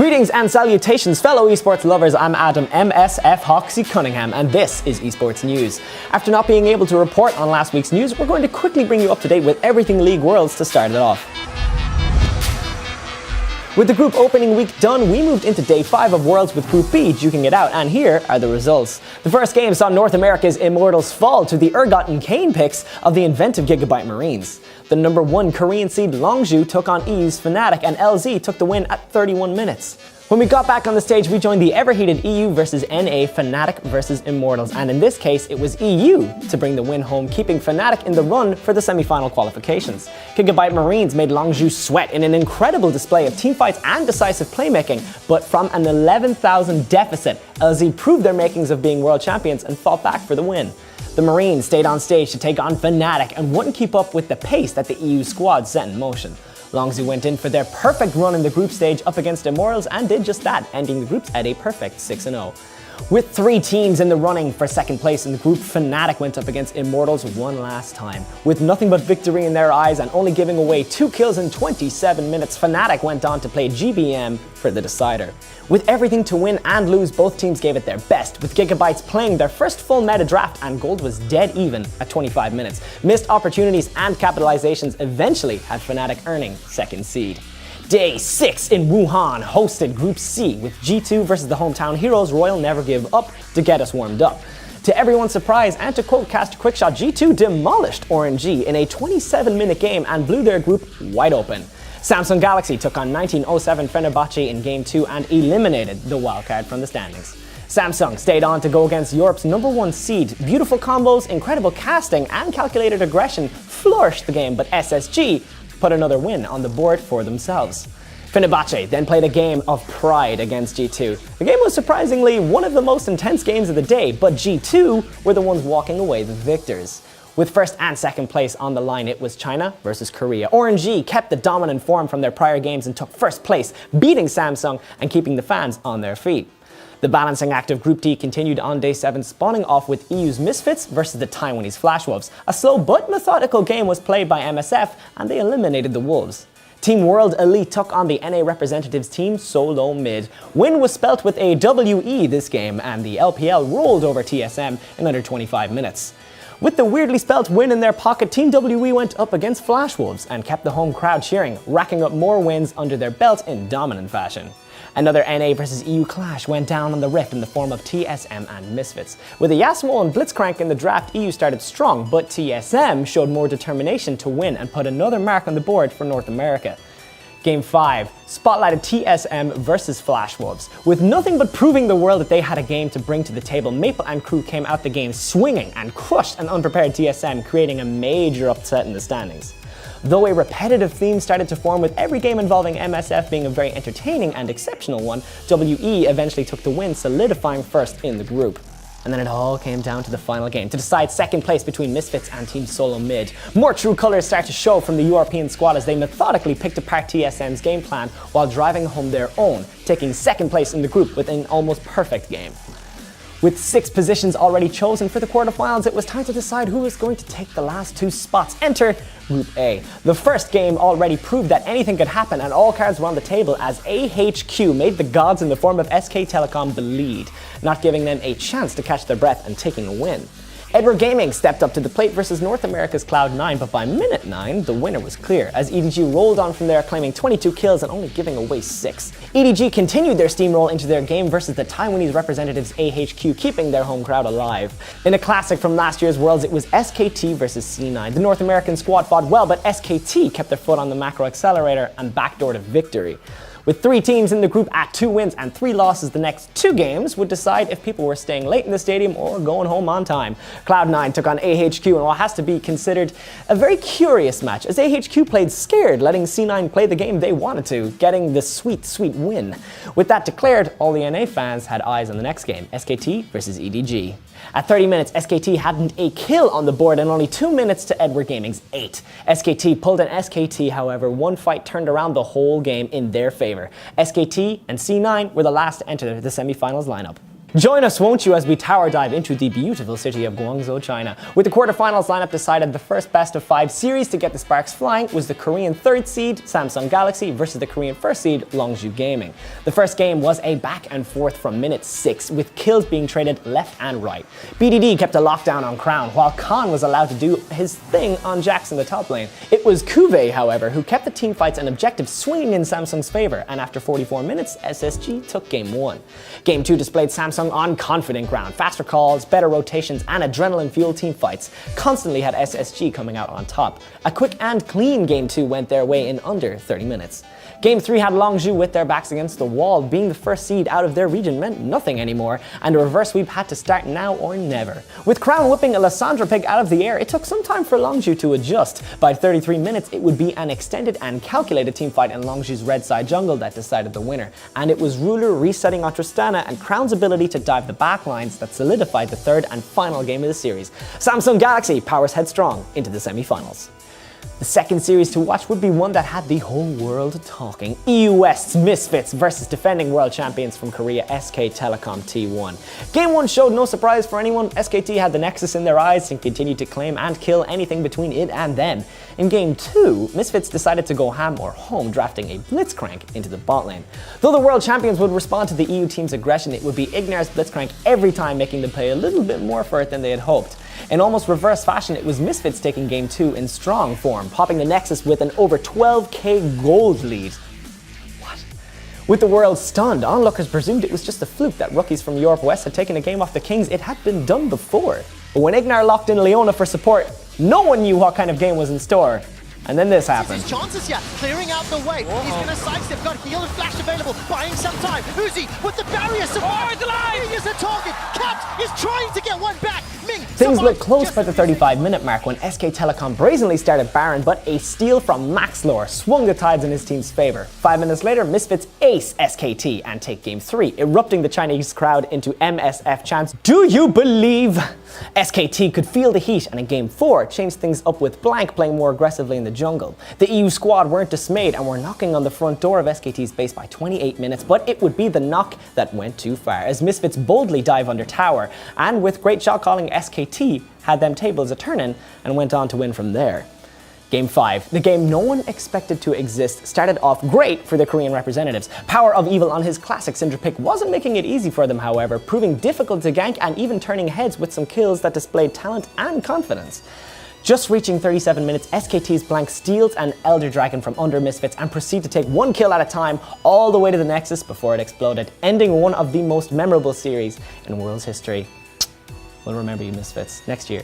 Greetings and salutations, fellow esports lovers. I'm Adam MSF Hoxie Cunningham, and this is Esports News. After not being able to report on last week's news, we're going to quickly bring you up to date with everything League Worlds to start it off. With the group opening week done, we moved into day 5 of Worlds with Group B, duking it out, and here are the results. The first game saw North America's Immortals fall to the Urgot and Kane picks of the inventive Gigabyte Marines. The number 1 Korean seed Longju took on EU's Fnatic, and LZ took the win at 31 minutes. When we got back on the stage, we joined the ever-heated EU versus NA Fnatic versus Immortals, and in this case, it was EU to bring the win home, keeping Fnatic in the run for the semi-final qualifications. Gigabyte Marines made Longju sweat in an incredible display of teamfights and decisive playmaking, but from an 11,000 deficit, LZ proved their makings of being world champions and fought back for the win. The Marines stayed on stage to take on Fnatic and wouldn't keep up with the pace that the EU squad set in motion. Longzu went in for their perfect run in the group stage up against Immortals and did just that, ending the groups at a perfect 6-0. With 3 teams in the running for second place in the group, Fnatic went up against Immortals one last time. With nothing but victory in their eyes and only giving away 2 kills in 27 minutes, Fnatic went on to play GBM for the decider. With everything to win and lose, both teams gave it their best, with Gigabytes playing their first full meta draft and gold was dead even at 25 minutes. Missed opportunities and capitalizations eventually had Fnatic earning second seed. Day 6 in Wuhan hosted Group C with G2 versus the hometown heroes Royal Never Give Up to get us warmed up. To everyone's surprise, and to quote Cast Quickshot, G2 demolished RNG in a 27-minute game and blew their group wide open. Samsung Galaxy took on 1907 Fenerbahce in Game 2 and eliminated the wildcard from the standings. Samsung stayed on to go against Europe's number 1 seed. Beautiful combos, incredible casting, and calculated aggression flourished the game, but SSG put another win on the board for themselves. Fenerbahce then played a game of pride against G2. The game was surprisingly one of the most intense games of the day, but G2 were the ones walking away the victors. With first and second place on the line, it was China versus Korea. RNG kept the dominant form from their prior games and took first place, beating Samsung and keeping the fans on their feet. The balancing act of Group D continued on day 7, spawning off with EU's Misfits versus the Taiwanese Flash Wolves. A slow but methodical game was played by MSF, and they eliminated the Wolves. Team World Elite took on the NA representatives Team Solo Mid. Win was spelt with a WE this game, and the LPL rolled over TSM in under 25 minutes. With the weirdly spelt win in their pocket, Team WE went up against Flash Wolves and kept the home crowd cheering, racking up more wins under their belt in dominant fashion. Another NA versus EU clash went down on the Rift in the form of TSM and Misfits. With a Yasuo and Blitzcrank in the draft, EU started strong, but TSM showed more determination to win and put another mark on the board for North America. Game 5 spotlighted TSM versus Flash Wolves. With nothing but proving the world that they had a game to bring to the table, Maple and crew came out the game swinging and crushed an unprepared TSM, creating a major upset in the standings. Though a repetitive theme started to form with every game involving MSF being a very entertaining and exceptional one, WE eventually took the win, solidifying first in the group. And then it all came down to the final game to decide second place between Misfits and Team Solo Mid. More true colors start to show from the European squad as they methodically picked apart TSM's game plan while driving home their own, taking second place in the group with an almost perfect game. With 6 positions already chosen for the quarterfinals, it was time to decide who was going to take the last 2 spots. Enter Group A. The first game already proved that anything could happen and all cards were on the table as AHQ made the gods in the form of SK Telecom bleed, not giving them a chance to catch their breath and taking a win. Edward Gaming stepped up to the plate versus North America's Cloud9, but by minute 9, the winner was clear, as EDG rolled on from there, claiming 22 kills and only giving away 6. EDG continued their steamroll into their game versus the Taiwanese representatives AHQ, keeping their home crowd alive. In a classic from last year's Worlds, it was SKT versus C9. The North American squad fought well, but SKT kept their foot on the macro accelerator and backdoored a victory. With 3 teams in the group at 2 wins and 3 losses, the next 2 games would decide if people were staying late in the stadium or going home on time. Cloud9 took on AHQ in what has to be considered a very curious match, as AHQ played scared, letting C9 play the game they wanted to, getting the sweet, sweet win. With that declared, all the NA fans had eyes on the next game, SKT versus EDG. At 30 minutes, SKT hadn't a kill on the board and only 2 minutes to Edward Gaming's 8. SKT pulled an SKT, however, one fight turned around the whole game in their favor. SKT and C9 were the last to enter the semi-finals lineup. Join us, won't you, as we tower dive into the beautiful city of Guangzhou, China. With the quarterfinals lineup decided, the first best-of-5 series to get the sparks flying was the Korean 3rd seed Samsung Galaxy versus the Korean 1st seed Longzhou Gaming. The first game was a back and forth from minute 6, with kills being traded left and right. BDD kept a lockdown on Crown, while Khan was allowed to do his thing on Jax in the top lane. It was Kuve, however, who kept the teamfights and objectives swinging in Samsung's favor, and after 44 minutes, SSG took Game 1. Game 2 displayed Samsung on confident ground. Faster calls, better rotations, and adrenaline-fueled teamfights constantly had SSG coming out on top. A quick and clean Game 2 went their way in under 30 minutes. Game 3 had Longzhou with their backs against the wall. Being the first seed out of their region meant nothing anymore, and a reverse sweep had to start now or never. With Crown whipping a Lissandra pick out of the air, it took some time for Longzhou to adjust. By 33 minutes, it would be an extended and calculated teamfight in Longzhou's red side jungle that decided the winner, and it was Ruler resetting on Tristana and Crown's ability to dive the backlines that solidified the third and final game of the series. Samsung Galaxy powers headstrong into the semi-finals. The second series to watch would be one that had the whole world talking. EU West's Misfits versus defending world champions from Korea, SK Telecom T1. Game 1 showed no surprise for anyone. SKT had the Nexus in their eyes and continued to claim and kill anything between it and them. In Game 2, Misfits decided to go ham or home, drafting a Blitzcrank into the bot lane. Though the world champions would respond to the EU team's aggression, it would be Ignar's Blitzcrank every time, making them pay a little bit more for it than they had hoped. In almost reverse fashion, it was Misfits taking Game 2 in strong form, popping the Nexus with an over 12k gold lead. What? With the world stunned, onlookers presumed it was just a fluke that rookies from Europe West had taken a game off the Kings. It had been done before. But when Ignar locked in Leona for support, no one knew what kind of game was in store. And then this happened. His chances here, clearing out the way. He's going to sidestep, got heal and flash available, buying some time. Uzi with the barrier survived. He is a target. Cat is trying to get one back. Ming, things looked close by the 35-minute mark when SK Telecom brazenly started Baron, but a steal from Maxlore swung the tides in his team's favor. 5 minutes later, Misfits ace SKT and take Game 3, erupting the Chinese crowd into MSF chants. Do you believe? SKT could feel the heat, and in Game 4 changed things up with Blank playing more aggressively in the jungle. The EU squad weren't dismayed and were knocking on the front door of SKT's base by 28 minutes, but it would be the knock that went too far as Misfits boldly dive under tower, and with great shot calling, SKT had them tables a turning and went on to win from there. Game 5, the game no one expected to exist, started off great for the Korean representatives. Power of Evil on his classic Syndra pick wasn't making it easy for them, however, proving difficult to gank and even turning heads with some kills that displayed talent and confidence. Just reaching 37 minutes, SKT's Blank steals an Elder Dragon from under Misfits and proceed to take one kill at a time all the way to the Nexus before it exploded, ending one of the most memorable series in World's history. We'll remember you, Misfits, next year.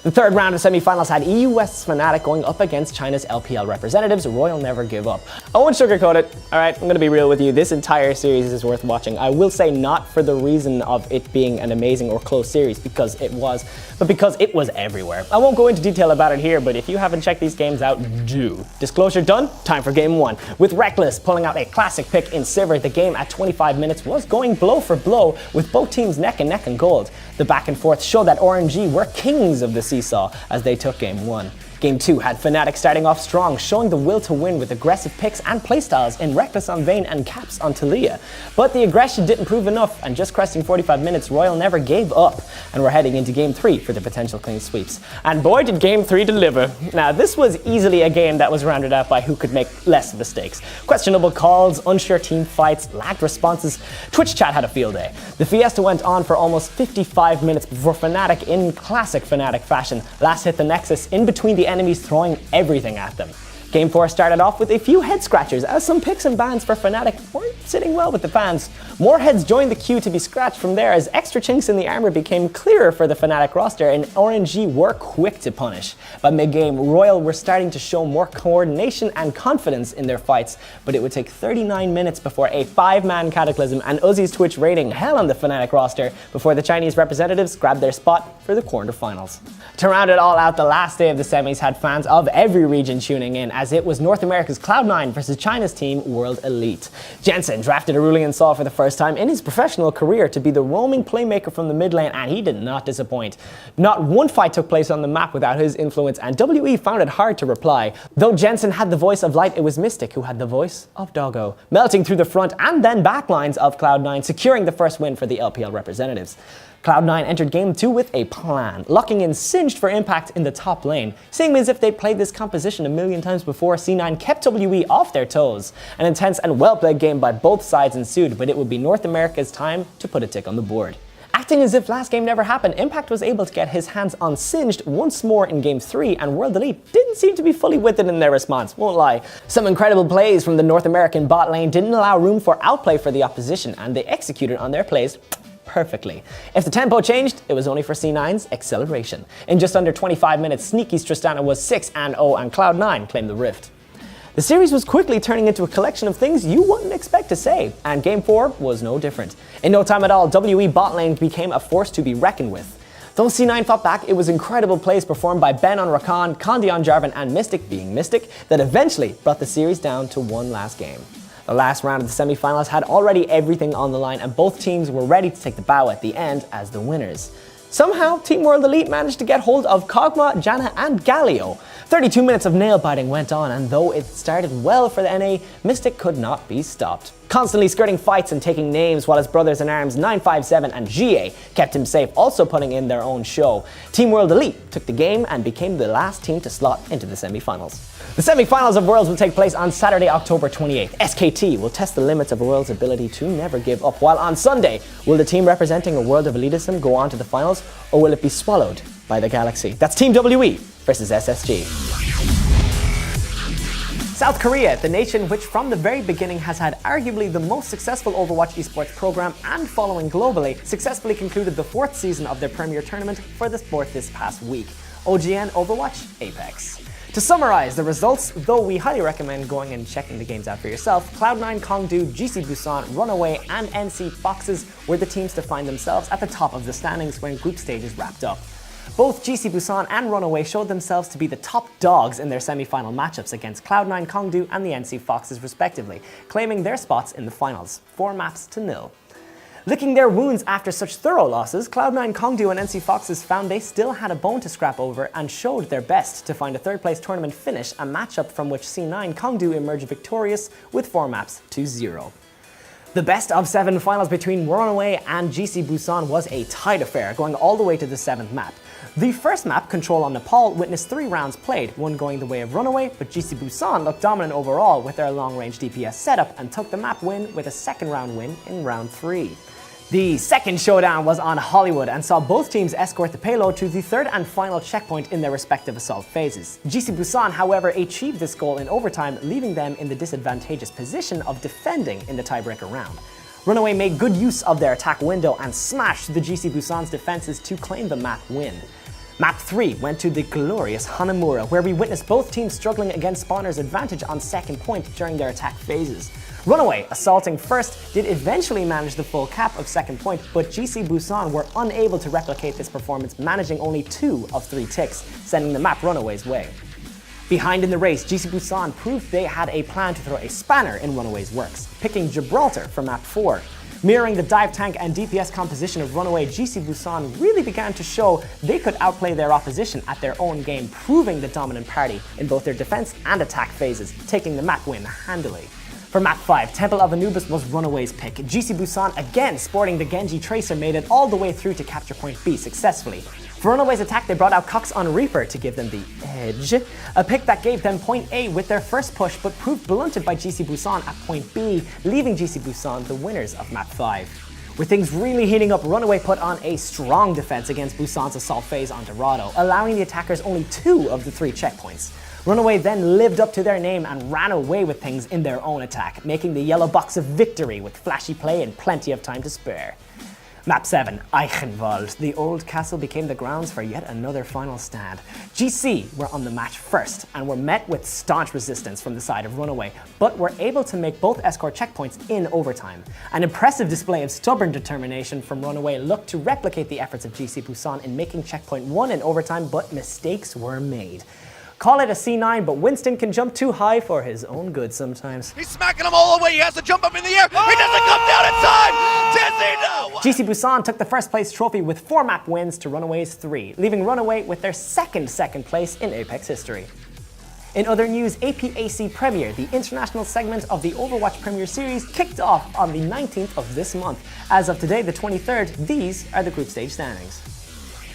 The third round of semi-finals had EU West's Fnatic going up against China's LPL representatives, Royal Never Give Up. I won't sugarcoat it, alright? I'm gonna be real with you. This entire series is worth watching. I will say not for the reason of it being an amazing or close series, because it was, but because it was everywhere. I won't go into detail about it here, but if you haven't checked these games out, do. Disclosure done? Time for Game 1. With Reckless pulling out a classic pick in Sivir, the game at 25 minutes was going blow for blow, with both teams neck and neck in gold. The back and forth showed that RNG were kings of the seesaw as they took Game 1. Game 2 had Fnatic starting off strong, showing the will to win with aggressive picks and playstyles in Reckless on Vayne and Caps on Talia. But the aggression didn't prove enough, and just cresting 45 minutes, Royal Never gave up, and we're heading into Game 3 for the potential clean sweeps. And boy did Game 3 deliver. Now this was easily a game that was rounded out by who could make less mistakes. Questionable calls, unsure team fights, lagged responses. Twitch chat had a field day. The fiesta went on for almost 55 minutes before Fnatic, in classic Fnatic fashion, last hit the Nexus in between the enemies throwing everything at them. Game 4 started off with a few head scratchers, as some picks and bans for Fnatic weren't sitting well with the fans. More heads joined the queue to be scratched from there as extra chinks in the armor became clearer for the Fnatic roster, and RNG were quick to punish. By mid-game, Royal were starting to show more coordination and confidence in their fights, but it would take 39 minutes before a 5-man Cataclysm and Uzi's Twitch rating hell on the Fnatic roster before the Chinese representatives grabbed their spot for the quarterfinals. To round it all out, the last day of the semis had fans of every region tuning in, as it was North America's Cloud9 versus China's team World Elite. Jensen drafted Aurelion Sol for the first time in his professional career to be the roaming playmaker from the mid lane, and he did not disappoint. Not one fight took place on the map without his influence, and WE found it hard to reply. Though Jensen had the voice of light, it was Mystic who had the voice of Doggo, melting through the front and then back lines of Cloud9, securing the first win for the LPL representatives. Cloud9 entered Game 2 with a plan, locking in Singed for impact in the top lane. Seeming as if they'd played this composition a million times before, C9 kept WE off their toes. An intense and well-played game by both sides ensued, but it would be North America's time to put a tick on the board. Acting as if last game never happened, Impact was able to get his hands on Singed once more in Game 3, and World Elite didn't seem to be fully with it in their response, won't lie. Some incredible plays from the North American bot lane didn't allow room for outplay for the opposition, and they executed on their plays perfectly. If the tempo changed, it was only for C9's acceleration. In just under 25 minutes, Sneaky's Tristana was 6-0 and Cloud9 claimed the rift. The series was quickly turning into a collection of things you wouldn't expect to say, and Game 4 was no different. In no time at all, WE bot lane became a force to be reckoned with. Though C9 fought back, it was incredible plays performed by Ben on Rakan, Condi on Jarvan, and Mystic being Mystic that eventually brought the series down to one last game. The last round of the semi-finals had already everything on the line, and both teams were ready to take the bow at the end as the winners. Somehow, Team World Elite managed to get hold of Kog'Maw, Janna, and Galio. 32 minutes of nail-biting went on, and though it started well for the NA, Mystic could not be stopped. Constantly skirting fights and taking names while his brothers in arms 957 and GA kept him safe, also putting in their own show. Team World Elite took the game and became the last team to slot into the semi-finals. The semi-finals of Worlds will take place on Saturday, October 28th. SKT will test the limits of a World's ability to never give up, while on Sunday, will the team representing a world of elitism go on to the finals, or will it be swallowed by the Galaxy? That's Team WE versus SSG. South Korea, the nation which from the very beginning has had arguably the most successful Overwatch esports program and following globally, successfully concluded the 4th season of their premier tournament for the sport this past week. OGN Overwatch Apex. To summarize the results, though we highly recommend going and checking the games out for yourself, Cloud9, Kongdu, GC Busan, Runaway, and NC Foxes were the teams to find themselves at the top of the standings when group stages wrapped up. Both GC Busan and Runaway showed themselves to be the top dogs in their semi-final matchups against Cloud9, Kongdu, and the NC Foxes respectively, claiming their spots in the finals, 4-0. Licking their wounds after such thorough losses, Cloud9, Kongdu, and NC Foxes found they still had a bone to scrap over and showed their best to find a 3rd place tournament finish, a matchup from which C9 Kongdu emerged victorious with 4-0. The best of 7 finals between Runaway and GC Busan was a tight affair, going all the way to the 7th map. The first map, Control on Nepal, witnessed 3 rounds played, one going the way of Runaway, but GC Busan looked dominant overall with their long-range DPS setup and took the map win with a 2nd round win in round 3. The second showdown was on Hollywood and saw both teams escort the payload to the 3rd and final checkpoint in their respective assault phases. GC Busan, however, achieved this goal in overtime, leaving them in the disadvantageous position of defending in the tiebreaker round. Runaway made good use of their attack window and smashed the GC Busan's defenses to claim the map win. Map 3 went to the glorious Hanamura, where we witnessed both teams struggling against Spawner's advantage on 2nd point during their attack phases. Runaway, assaulting first, did eventually manage the full cap of 2nd point, but GC Busan were unable to replicate this performance, managing only 2 of 3 ticks, sending the map Runaway's way. Behind in the race, GC Busan proved they had a plan to throw a spanner in Runaway's works, picking Gibraltar for map 4. Mirroring the dive tank and DPS composition of Runaway, GC Busan really began to show they could outplay their opposition at their own game, proving the dominant party in both their defense and attack phases, taking the map win handily. For map 5, Temple of Anubis was Runaway's pick. GC Busan, again sporting the Genji Tracer, made it all the way through to capture point B successfully. For Runaway's attack, they brought out Cox on Reaper to give them the edge, a pick that gave them point A with their first push, but proved blunted by GC Busan at point B, leaving GC Busan the winners of map 5. With things really heating up, Runaway put on a strong defense against Busan's assault phase on Dorado, allowing the attackers only 2 of the 3 checkpoints. Runaway then lived up to their name and ran away with things in their own attack, making the yellow box a victory with flashy play and plenty of time to spare. Map 7, Eichenwald. The old castle became the grounds for yet another final stand. GC were on the match first and were met with staunch resistance from the side of Runaway, but were able to make both escort checkpoints in overtime. An impressive display of stubborn determination from Runaway looked to replicate the efforts of GC Busan in making checkpoint 1 in overtime, but mistakes were made. Call it a C9, but Winston can jump too high for his own good sometimes. He's smacking them all the way. He has to jump up in the air. He doesn't come down in time. Does he know? GC Busan took the first place trophy with 4 map wins to Runaways 3, leaving Runaway with their second place in Apex history. In other news, APAC Premier, the international segment of the Overwatch Premier Series, kicked off on the 19th of this month. As of today, the 23rd, these are the group stage standings.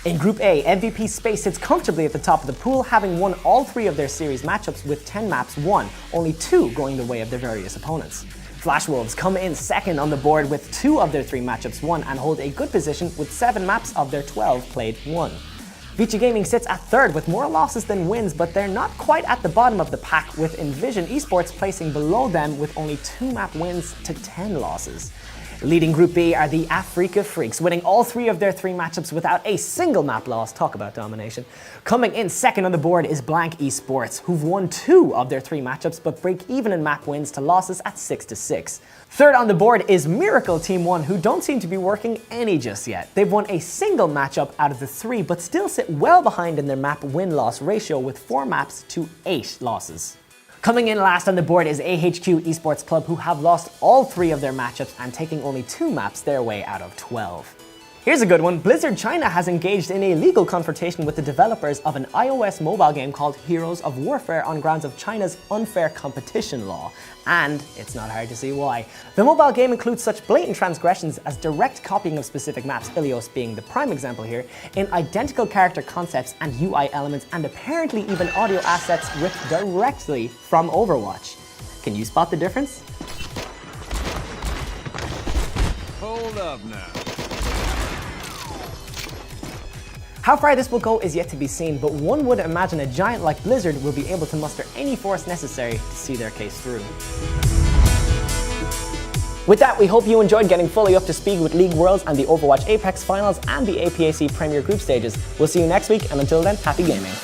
In Group A, MVP Space sits comfortably at the top of the pool, having won all 3 of their series matchups with 10 maps won, only 2 going the way of their various opponents. Flash Wolves come in second on the board with 2 of their 3 matchups won and hold a good position with 7 maps of their 12 played won. Vici Gaming sits at third with more losses than wins, but they're not quite at the bottom of the pack, with Envision Esports placing below them with only 2 map wins to 10 losses. Leading Group B are the Africa Freaks, winning all 3 of their 3 matchups without a single map loss. Talk about domination. Coming in second on the board is Blank Esports, who've won 2 of their 3 matchups but break even in map wins to losses at 6-6. Third on the board is Miracle Team 1, who don't seem to be working any just yet. They've won a single matchup out of the 3, but still sit well behind in their map win-loss ratio with 4 maps to 8 losses. Coming in last on the board is AHQ Esports Club, who have lost all 3 of their matchups and taking only 2 maps their way out of 12. Here's a good one. Blizzard China has engaged in a legal confrontation with the developers of an iOS mobile game called Heroes of Warfare on grounds of China's unfair competition law. And it's not hard to see why. The mobile game includes such blatant transgressions as direct copying of specific maps, Ilios being the prime example here, in identical character concepts and UI elements, and apparently even audio assets ripped directly from Overwatch. Can you spot the difference? Hold up now. How far this will go is yet to be seen, but one would imagine a giant like Blizzard will be able to muster any force necessary to see their case through. With that, we hope you enjoyed getting fully up to speed with League Worlds and the Overwatch Apex Finals and the APAC Premier Group Stages. We'll see you next week, and until then, happy gaming.